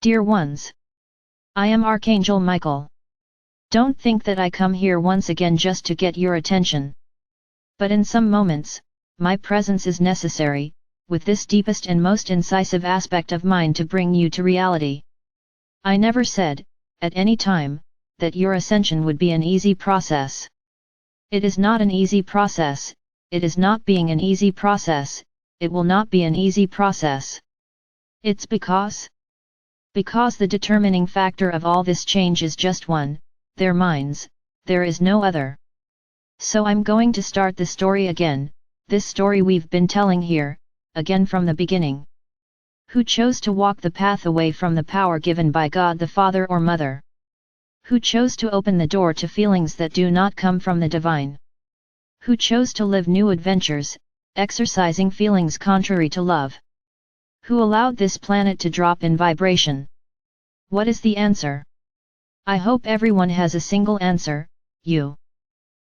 Dear ones, I am Archangel Michael. Don't think that I come here once again just to get your attention. But in some moments, my presence is necessary, with this deepest and most incisive aspect of mine to bring you to reality. I never said, at any time, that your ascension would be an easy process. It is not an easy process, it is not being an easy process, it will not be an easy process. It's because the determining factor of all this change is just one, their minds, there is no other. So I'm going to start the story again, this story we've been telling here, again from the beginning. Who chose to walk the path away from the power given by God the Father or Mother? Who chose to open the door to feelings that do not come from the divine? Who chose to live new adventures, exercising feelings contrary to love? Who allowed this planet to drop in vibration? What is the answer? I hope everyone has a single answer: you.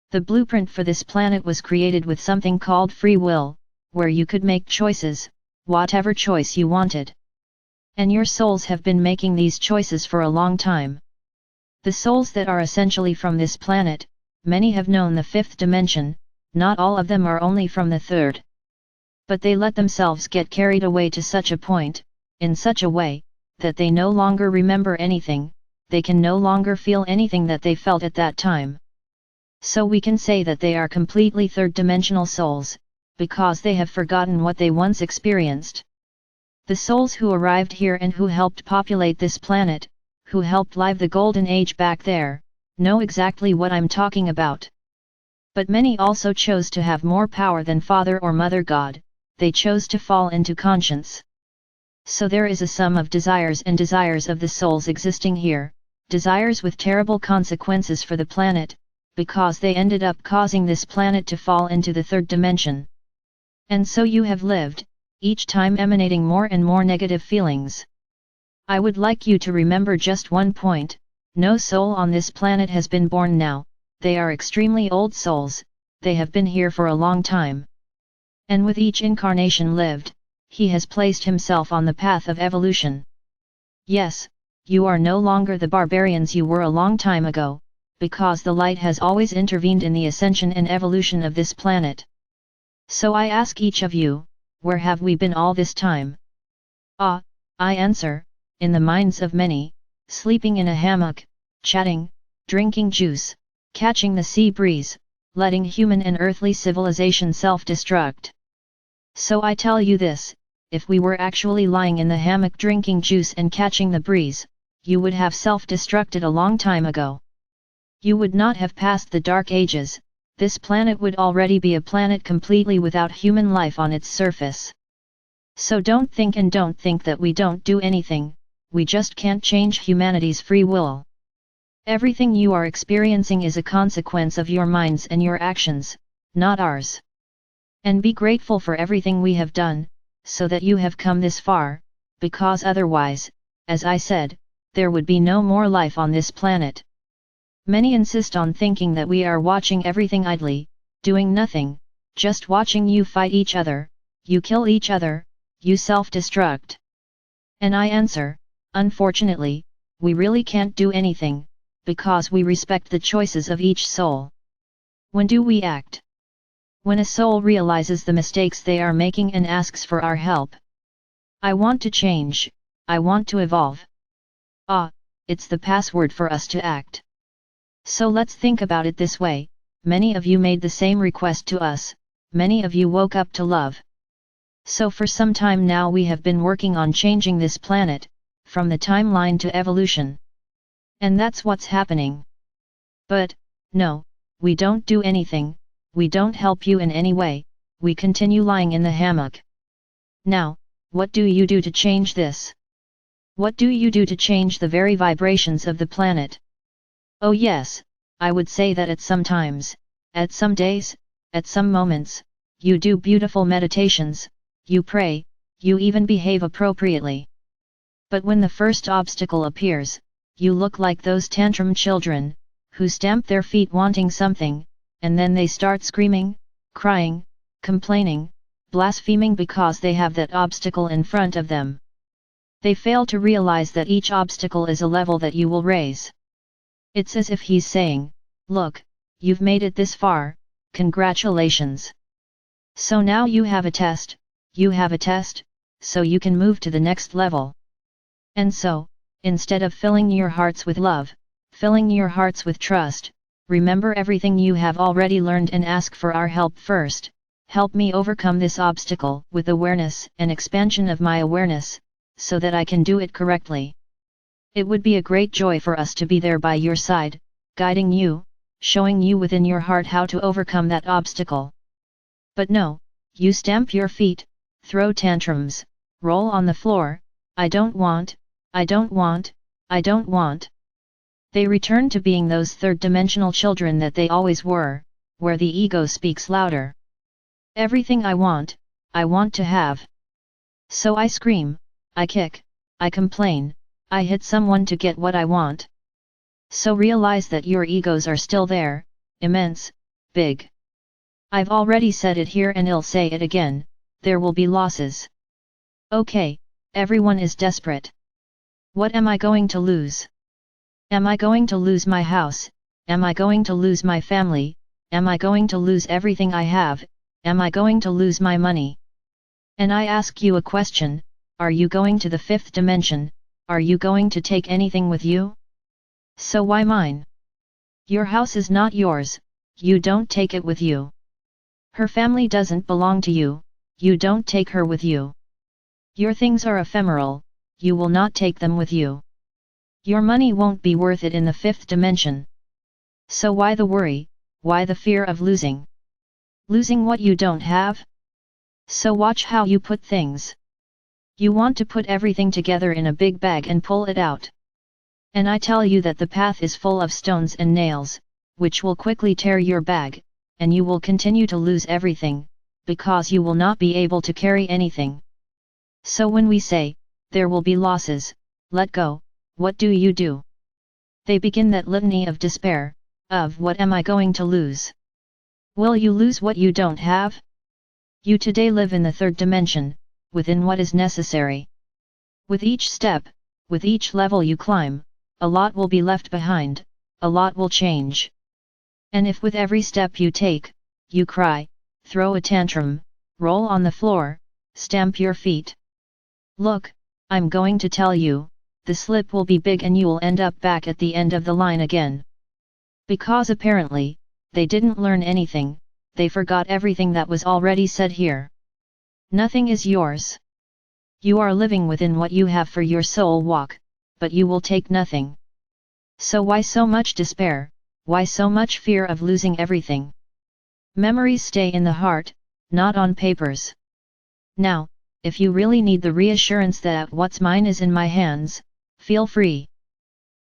The blueprint for this planet was created with something called free will, where you could make choices, whatever choice you wanted. And your souls have been making these choices for a long time. The souls that are essentially from this planet, many have known the fifth dimension, not all of them are only from the third. But they let themselves get carried away to such a point, in such a way, that they no longer remember anything, they can no longer feel anything that they felt at that time. So we can say that they are completely third-dimensional souls, because they have forgotten what they once experienced. The souls who arrived here and who helped populate this planet, who helped live the golden age back there, know exactly what I'm talking about. But many also chose to have more power than Father or Mother God, they chose to fall into conscience. So there is a sum of desires and desires of the souls existing here, desires with terrible consequences for the planet, because they ended up causing this planet to fall into the third dimension. And so you have lived, each time emanating more and more negative feelings. I would like you to remember just one point: no soul on this planet has been born now, they are extremely old souls, they have been here for a long time. And with each incarnation lived, he has placed himself on the path of evolution. Yes, you are no longer the barbarians you were a long time ago, because the light has always intervened in the ascension and evolution of this planet. So I ask each of you, where have we been all this time? I answer, in the minds of many, sleeping in a hammock, chatting, drinking juice, catching the sea breeze, letting human and earthly civilization self-destruct. So I tell you this, if we were actually lying in the hammock drinking juice and catching the breeze, you would have self-destructed a long time ago. You would not have passed the dark ages, this planet would already be a planet completely without human life on its surface. So don't think that we don't do anything, we just can't change humanity's free will. Everything you are experiencing is a consequence of your minds and your actions, not ours. And be grateful for everything we have done, so that you have come this far, because otherwise, as I said, there would be no more life on this planet. Many insist on thinking that we are watching everything idly, doing nothing, just watching you fight each other, you kill each other, you self-destruct. And I answer, unfortunately, we really can't do anything, because we respect the choices of each soul. When do we act? When a soul realizes the mistakes they are making and asks for our help. I want to change, I want to evolve. It's the password for us to act. So let's think about it this way: many of you made the same request to us, many of you woke up to love. So for some time now we have been working on changing this planet, from the timeline to evolution. And that's what's happening. But, no, we don't do anything, we don't help you in any way, we continue lying in the hammock. Now, what do you do to change this? What do you do to change the very vibrations of the planet? Oh yes, I would say that at some times, at some days, at some moments, you do beautiful meditations, you pray, you even behave appropriately. But when the first obstacle appears, you look like those tantrum children, who stamp their feet wanting something, and then they start screaming, crying, complaining, blaspheming because they have that obstacle in front of them. They fail to realize that each obstacle is a level that you will raise. It's as if he's saying, look, you've made it this far, congratulations. So now you have a test, so you can move to the next level. And so, instead of filling your hearts with love, filling your hearts with trust, remember everything you have already learned and ask for our help first. Help me overcome this obstacle with awareness and expansion of my awareness, so that I can do it correctly. It would be a great joy for us to be there by your side, guiding you, showing you within your heart how to overcome that obstacle. But no, you stamp your feet, throw tantrums, roll on the floor, I don't want, I don't want, I don't want. They return to being those third-dimensional children that they always were, where the ego speaks louder. Everything I want to have. So I scream, I kick, I complain, I hit someone to get what I want. So realize that your egos are still there, immense, big. I've already said it here and I'll say it again, there will be losses. Okay, everyone is desperate. What am I going to lose? Am I going to lose my house? Am I going to lose my family? Am I going to lose everything I have? Am I going to lose my money? And I ask you a question, are you going to the fifth dimension? Are you going to take anything with you? So why mine? Your house is not yours, you don't take it with you. Her family doesn't belong to you, you don't take her with you. Your things are ephemeral, you will not take them with you. Your money won't be worth it in the fifth dimension. So why the worry, why the fear of losing? Losing what you don't have? So watch how you put things. You want to put everything together in a big bag and pull it out. And I tell you that the path is full of stones and nails, which will quickly tear your bag, and you will continue to lose everything, because you will not be able to carry anything. So when we say, there will be losses, let go, what do? They begin that litany of despair, of what am I going to lose? Will you lose what you don't have? You today live in the third dimension, within what is necessary. With each step, with each level you climb, a lot will be left behind, a lot will change. And if with every step you take, you cry, throw a tantrum, roll on the floor, stamp your feet. Look, I'm going to tell you, the slip will be big and you'll end up back at the end of the line again. Because apparently, they didn't learn anything, they forgot everything that was already said here. Nothing is yours. You are living within what you have for your soul walk, but you will take nothing. So why so much despair, why so much fear of losing everything? Memories stay in the heart, not on papers. Now, if you really need the reassurance that what's mine is in my hands, feel free.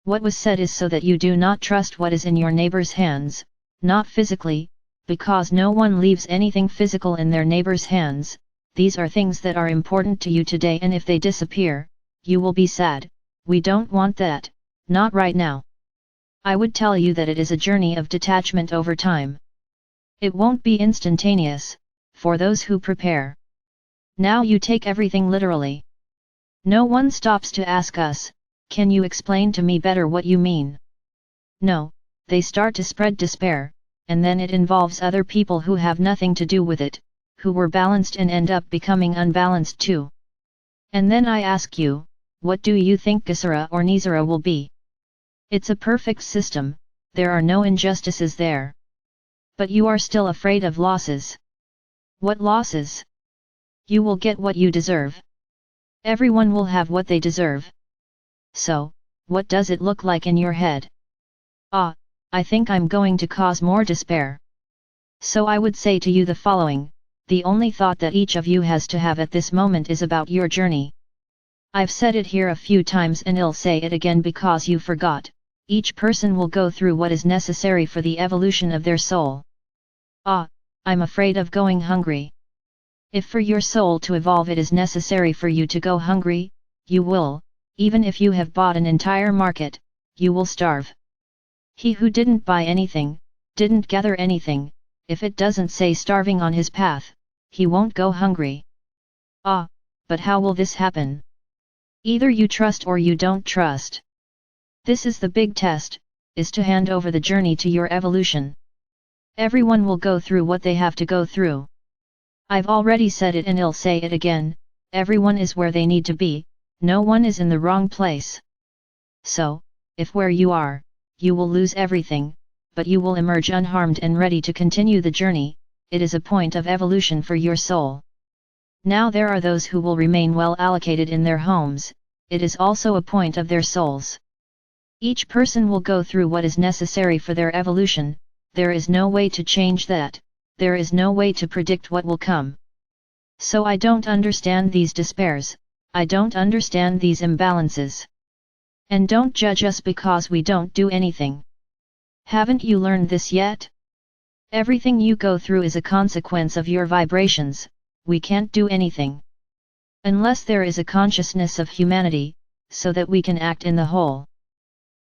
What was said is so that you do not trust what is in your neighbor's hands, not physically, because no one leaves anything physical in their neighbor's hands. These are things that are important to you today, and if they disappear, you will be sad. We don't want that, not right now. I would tell you that it is a journey of detachment over time. It won't be instantaneous, for those who prepare. Now you take everything literally. No one stops to ask us, can you explain to me better what you mean? No, they start to spread despair, and then it involves other people who have nothing to do with it, who were balanced and end up becoming unbalanced too. And then I ask you, what do you think Gesara or Nizara will be? It's a perfect system, there are no injustices there. But you are still afraid of losses. What losses? You will get what you deserve. Everyone will have what they deserve. So, what does it look like in your head? Ah, I think I'm going to cause more despair. So I would say to you the following, the only thought that each of you has to have at this moment is about your journey. I've said it here a few times and I'll say it again because you forgot, each person will go through what is necessary for the evolution of their soul. Ah, I'm afraid of going hungry. If for your soul to evolve it is necessary for you to go hungry, you will, even if you have bought an entire market, you will starve. He who didn't buy anything, didn't gather anything, if it doesn't say starving on his path, he won't go hungry. Ah, but how will this happen? Either you trust or you don't trust. This is the big test, is to hand over the journey to your evolution. Everyone will go through what they have to go through. I've already said it and I'll say it again, everyone is where they need to be, no one is in the wrong place. So, if where you are, you will lose everything, but you will emerge unharmed and ready to continue the journey, it is a point of evolution for your soul. Now there are those who will remain well allocated in their homes, it is also a point of their souls. Each person will go through what is necessary for their evolution, there is no way to change that, there is no way to predict what will come. So I don't understand these despairs, I don't understand these imbalances. And don't judge us because we don't do anything. Haven't you learned this yet? Everything you go through is a consequence of your vibrations, we can't do anything. Unless there is a consciousness of humanity, so that we can act in the whole.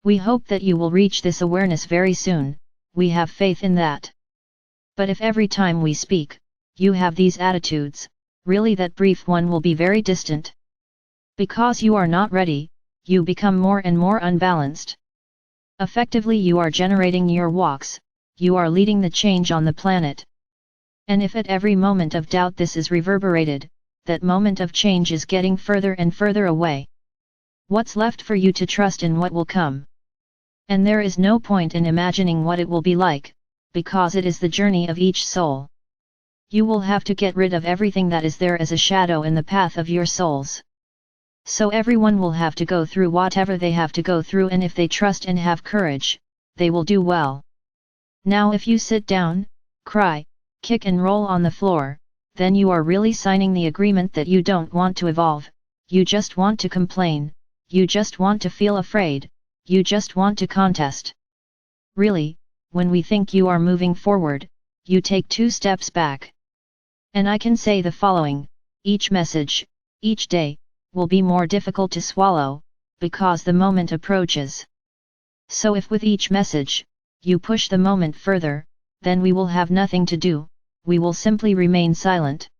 We hope that you will reach this awareness very soon, we have faith in that. But if every time we speak, you have these attitudes, really that brief one will be very distant. Because you are not ready, you become more and more unbalanced. Effectively you are generating your walks, you are leading the change on the planet. And if at every moment of doubt this is reverberated, that moment of change is getting further and further away. What's left for you to trust in what will come? And there is no point in imagining what it will be like, because it is the journey of each soul. You will have to get rid of everything that is there as a shadow in the path of your souls. So everyone will have to go through whatever they have to go through, and if they trust and have courage, they will do well. Now if you sit down, cry, kick and roll on the floor, then you are really signing the agreement that you don't want to evolve, you just want to complain, you just want to feel afraid, you just want to contest. Really, when we think you are moving forward, you take 2 steps back. And I can say the following, each message, each day, will be more difficult to swallow, because the moment approaches. So if with each message, you push the moment further, then we will have nothing to do, we will simply remain silent.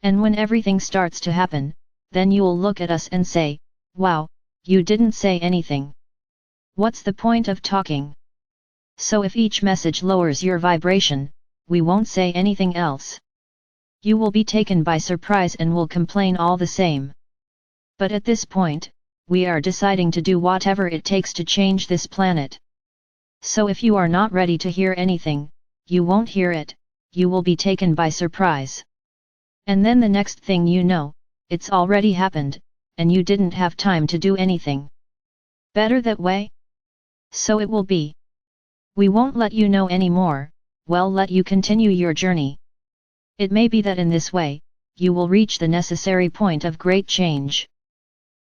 And when everything starts to happen, then you will look at us and say, wow, you didn't say anything. What's the point of talking? So if each message lowers your vibration, we won't say anything else. You will be taken by surprise and will complain all the same. But at this point, we are deciding to do whatever it takes to change this planet. So if you are not ready to hear anything, you won't hear it, you will be taken by surprise. And then the next thing you know, it's already happened, and you didn't have time to do anything. Better that way? So it will be. We won't let you know anymore, we'll let you continue your journey. It may be that in this way, you will reach the necessary point of great change.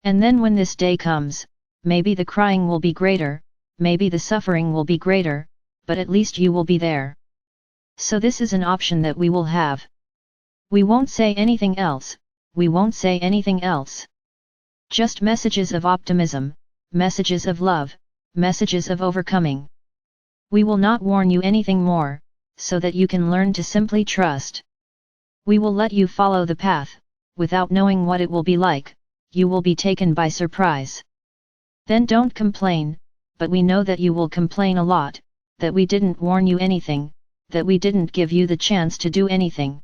And then when this day comes, maybe the crying will be greater, maybe the suffering will be greater, but at least you will be there. So this is an option that we will have. We won't say anything else, we won't say anything else. Just messages of optimism, messages of love, messages of overcoming. We will not warn you anything more, so that you can learn to simply trust. We will let you follow the path, without knowing what it will be like, you will be taken by surprise. Then don't complain, but we know that you will complain a lot, that we didn't warn you anything, that we didn't give you the chance to do anything.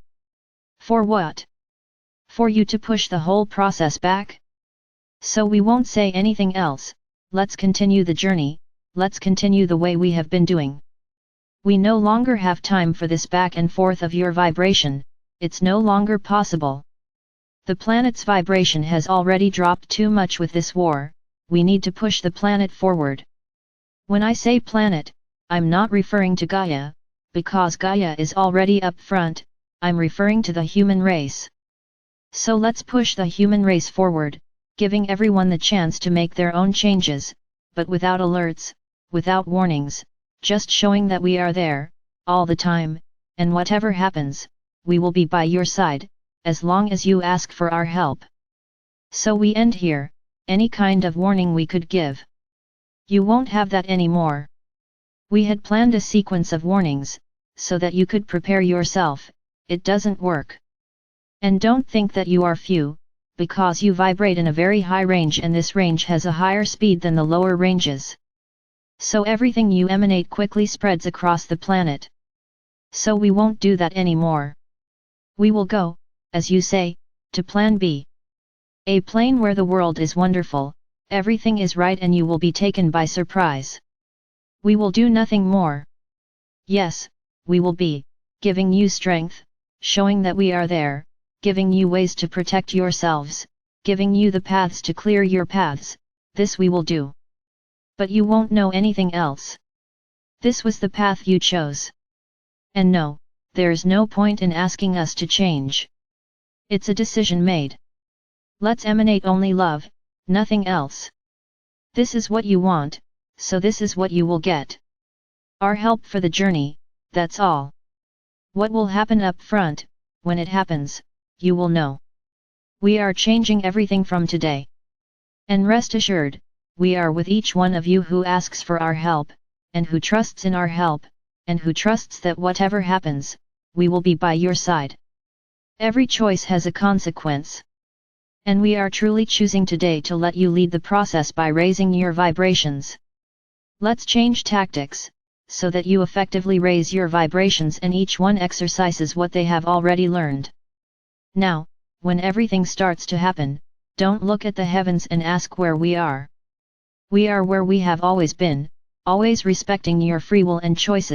For what? For you to push the whole process back? So we won't say anything else, let's continue the journey, let's continue the way we have been doing. We no longer have time for this back and forth of your vibration, it's no longer possible. The planet's vibration has already dropped too much with this war, we need to push the planet forward. When I say planet, I'm not referring to Gaia, because Gaia is already up front, I'm referring to the human race. So let's push the human race forward, giving everyone the chance to make their own changes, but without alerts, without warnings, just showing that we are there, all the time, and whatever happens, we will be by your side, as long as you ask for our help. So we end here, any kind of warning we could give. You won't have that anymore. We had planned a sequence of warnings, so that you could prepare yourself, it doesn't work. And don't think that you are few, because you vibrate in a very high range, and this range has a higher speed than the lower ranges. So everything you emanate quickly spreads across the planet. So we won't do that anymore. We will go, as you say, to plan B. A plane where the world is wonderful, everything is right, and you will be taken by surprise. We will do nothing more. Yes, we will be giving you strength, showing that we are there, giving you ways to protect yourselves, giving you the paths to clear your paths. This we will do. But you won't know anything else. This was the path you chose. And no, there's no point in asking us to change. It's a decision made. Let's emanate only love, nothing else. This is what you want, so this is what you will get. Our help for the journey, that's all. What will happen up front, when it happens, you will know. We are changing everything from today. And rest assured, we are with each one of you who asks for our help, and who trusts in our help, and who trusts that whatever happens, we will be by your side. Every choice has a consequence. And we are truly choosing today to let you lead the process by raising your vibrations. Let's change tactics, so that you effectively raise your vibrations and each one exercises what they have already learned. Now, when everything starts to happen, don't look at the heavens and ask where we are. We are where we have always been, always respecting your free will and choices.